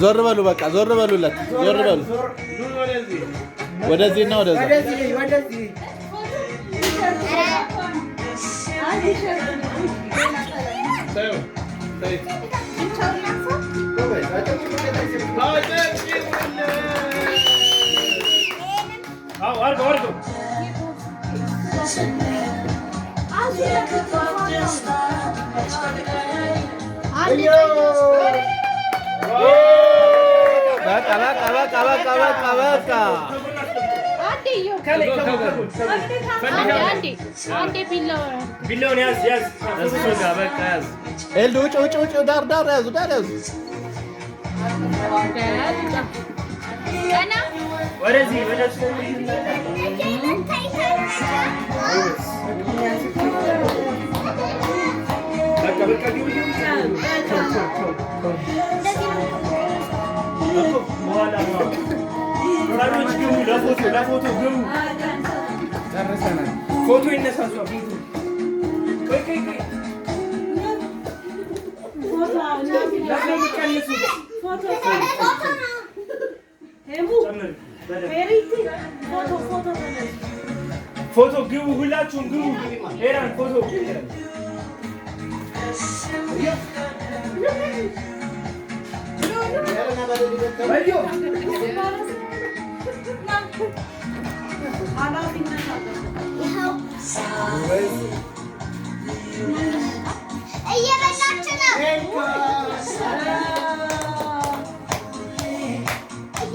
ዞር በሉ በቃ ዞር በሉለት ዞር በሉ ወደዚህና ወደዛ ፎቶ ይነሳሱ ፎቶ ግቡ ሁላችሁም ግቡ ሄራን ፎቶ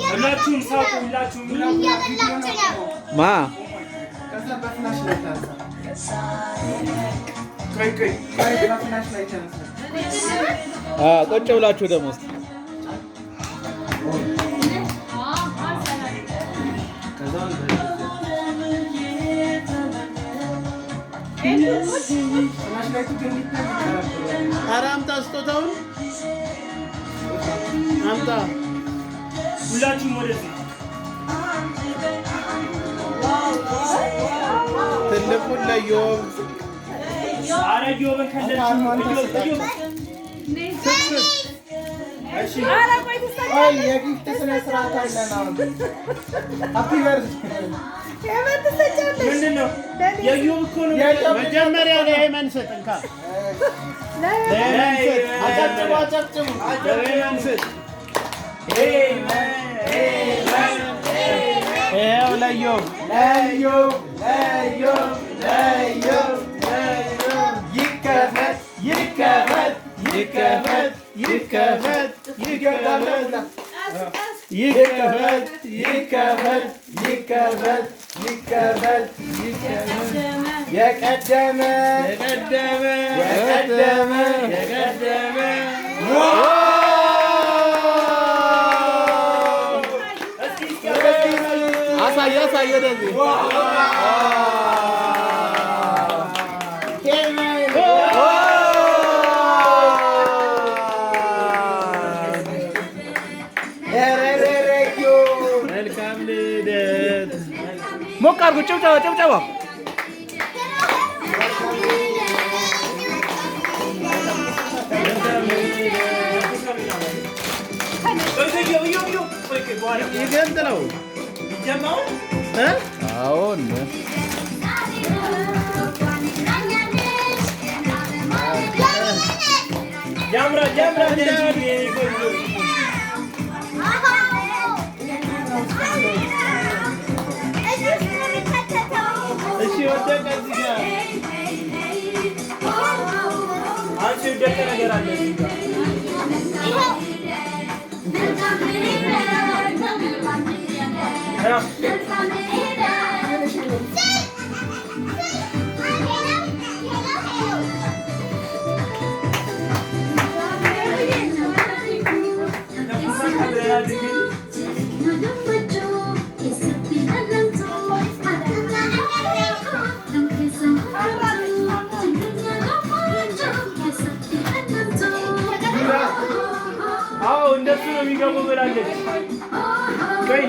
ሁላችሁም ሳቁ ሁላችሁም ማ ቁጭ ብላችሁ ደግሞ ኧረ አምጣ ስጦታውን አምጣ ሁላችሁም ወደዚህ ትልቁን ለዮብ ኧረ ዮብን ከለችው የጊፍት ስነ ስርዓት አለን አሁን ሃፒ በርዝዴይ ምንድን ነው የዮብ እኮ ነው መጀመሪያ ለሄመን ስጥ እንካ አጨብጭቡ አጨብጭቡ ለሄመን ስጥ ይኸው ለዮብ ይከፈት ይከፈት ይከፈት ይከፈት ይከፈት ይከፈት ይከፈት ይከፈት ይከፈት የቀደመ የቀደመ የቀደመ የቀደመ አሳይ አሳይ ወደዚህ መልካም ልደት ሞቅ አድርጉ ጭብጨባ ጭብጨባ ይገንጥለው አዎን ያምራል ያምራል እሺ ወደቀ እዚህ ጋር አንቺ ወደቀ ነገር አለ እዚህ ጋር እንደሱ ነው የሚገባው ብላለች። ቆይ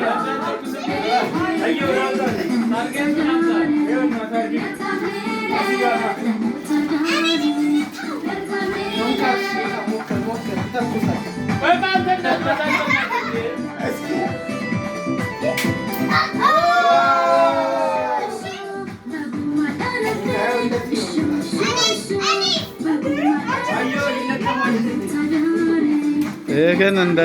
አየው ራዛ ታርጌት ናታ ይኸውና ታርጌት እዚህ ጋር ሞክር ይተኩሳል። ይሄ ግን እንደ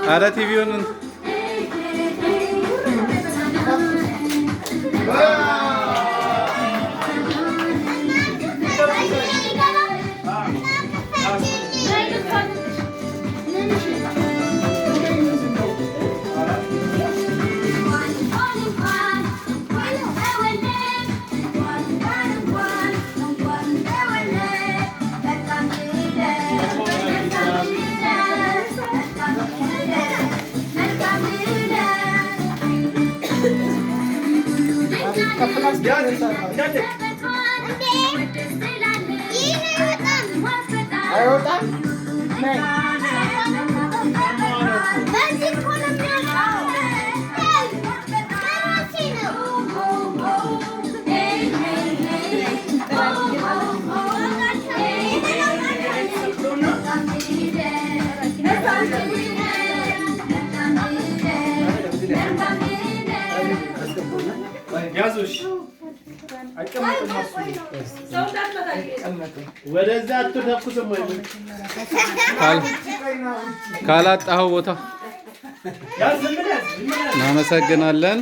ኧረ ቲቪውን አይወጣም። ወደዛ አትተኩስም ወይ ካላጣኸው ቦታ። እናመሰግናለን።